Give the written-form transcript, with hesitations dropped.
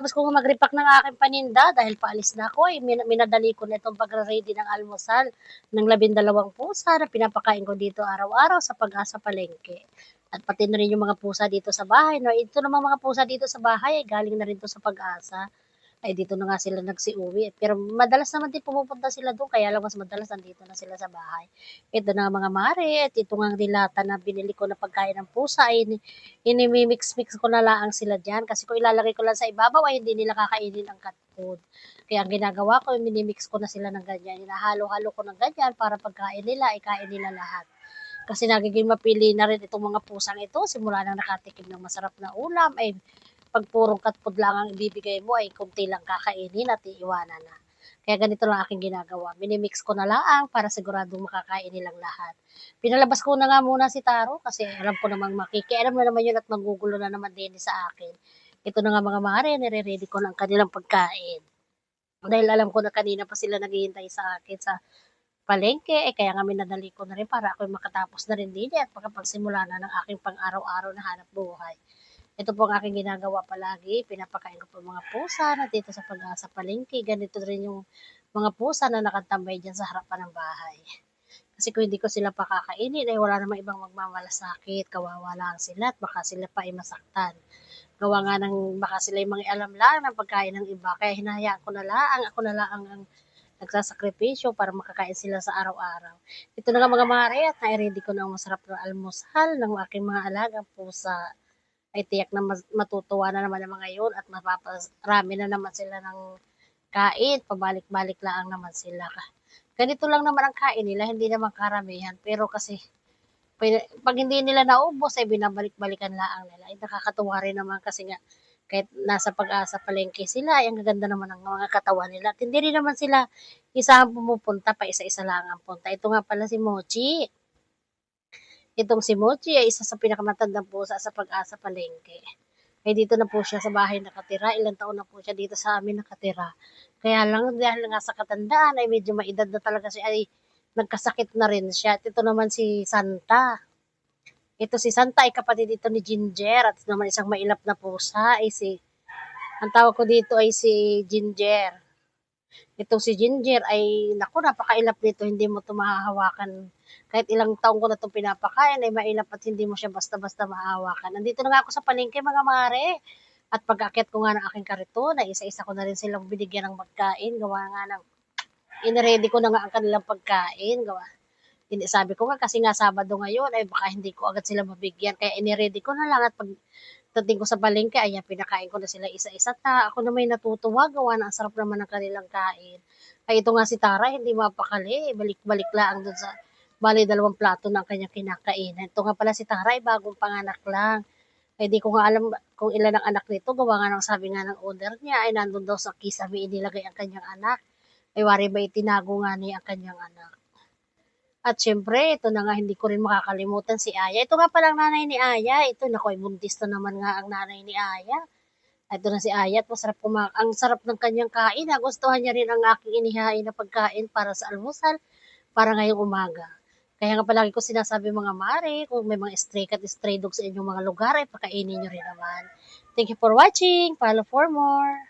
Tapos kung mag-repack ng aking paninda dahil paalis na ako, minadali ko na itong pagre-ready ng almusal ng 12 pusa na pinapakain ko dito araw-araw sa Pag-asa Palengke. At pati na rin yung mga pusa dito sa bahay. No? Ito namang mga pusa dito sa bahay, ay galing na rin to sa Pag-asa. Ay dito na nga sila nagsiuwi. Pero madalas naman din pumupunta sila doon, kaya lang mas madalas nandito na sila sa bahay. Ito na mga mare, at ito nga dilata na binili ko na pagkain ng pusa, ay inimimix-mix ko na lang sila dyan. Kasi kung ilalagay ko lang sa ibabaw, ay hindi nila kakainin ang cat food. Kaya ang ginagawa ko, minimix ko na sila ng ganyan. Hinahalo-halo ko ng ganyan para pagkain nila, ikain nila lahat. Kasi nagiging mapili na rin itong mga pusang ito, simula nang nakatikim ng masarap na ulam, ay pag purong cat food lang ang ibibigay mo, ay kunti lang kakainin at iiwanan na. Kaya ganito lang aking ginagawa. Minimix ko na lang para siguradong makakain nilang lahat. Pinalabas ko na nga muna si Taro kasi alam ko namang makikialam na naman yun at magugulo na naman din sa akin. Ito na nga mga mare, nire-ready ko na ang kanilang pagkain. Dahil alam ko na kanina pa sila naghihintay sa akin sa palengke, kaya nga minadali ko na rin para ako makatapos na rin din at makapagsimula na ng aking pang-araw-araw na hanap buhay. Ito po ang aking ginagawa palagi, pinapakain ko po mga pusa na dito sa Pag-asa Palengke. Ganito rin yung mga pusa na nakatambay dyan sa harapan ng bahay. Kasi kung hindi ko sila pakakainin, ay wala namang ibang magmamalasakit, kawawa lang sila at baka sila pa ay masaktan. Gawa nga ng baka sila yung mga alam lang ng pagkain ng iba, kaya hinahayaan ko na lang, ako na lang ang nagsasakripisyo para makakain sila sa araw-araw. Ito na nga mga mare at nai-ready ko na ang masarap na almusal ng aking mga alagang pusa. Ay tiyak na matutuwa na naman ang mga yun at mapaparami na naman sila ng kain, pabalik-balik lang naman sila. Ganito lang naman ang kain nila, hindi naman karamihan, pero kasi pag hindi nila naubos ay binabalik-balikan lang nila. Ay nakakatuwa rin naman kasi nga kahit nasa Pag-asa Palengke sila, ay ang gaganda naman ng mga katawan nila. At hindi rin naman sila isa ang pumupunta, pa isa-isa lang ang punta. Ito nga pala si Mochi. Itong si Mochi ay isa sa pinakamatandang pusa sa Pag-asa Palengke. Ay dito na po siya sa bahay nakatira. Ilang taon na po siya dito sa amin nakatira. Kaya lang dahil nga sa katandaan ay medyo maedad na talaga siya ay nagkasakit na rin siya. At ito naman si Santa. Ito si Santa ay kapatid dito ni Ginger at naman isang mailap na pusa ay ang tawag ko dito ay si Ginger. Itong si Ginger ay, naku, napakailap nito, hindi mo ito mahahawakan. Kahit ilang taon ko na itong pinapakain, ay mailap at hindi mo siya basta-basta mahahawakan. Nandito na nga ako sa palengke, mga mare. At pag-akyat ko nga ng aking kariton, ay isa-isa ko na rin silang binigyan ng pagkain. Gawa nga ng, inready ko na nga ang kanilang pagkain. Gawa. Hindi, sabi ko nga, kasi nga Sabado ngayon, ay baka hindi ko agad sila mabigyan. Kaya iniready ko na lang at pag dating ko sa palengke, ayan, pinakain ko na sila isa-isa. Ako na may natutuwa, gawa na ang sarap naman ng kanilang kain. Ay ito nga si Tara, hindi mapakali, balik-balik lang doon sa, bali 2 plato ng kanyang kinakainan. Ito nga pala si Tara, ay bagong panganak lang. Ay di ko nga alam kung ilan ang anak nito, gawa nga ng sabi nga ng owner niya, ay nandun daw sa kisame inilagay ang kanyang anak. Ay wari ba itinago nga niya ang kanyang anak. At syempre, ito na nga hindi ko rin makakalimutan si Aya. Ito nga palang nanay ni Aya. Ito, naku, buntis na naman nga ang nanay ni Aya. Ito na si Aya at masarap ang sarap ng kanyang kain. Nagustuhan niya rin ang aking inihain na pagkain para sa almusal para ngayong umaga. Kaya nga palagi ko sinasabi mga mare, kung may mga stray cat, stray dog sa inyong mga lugar, ay pakainin nyo rin naman. Thank you for watching. Follow for more.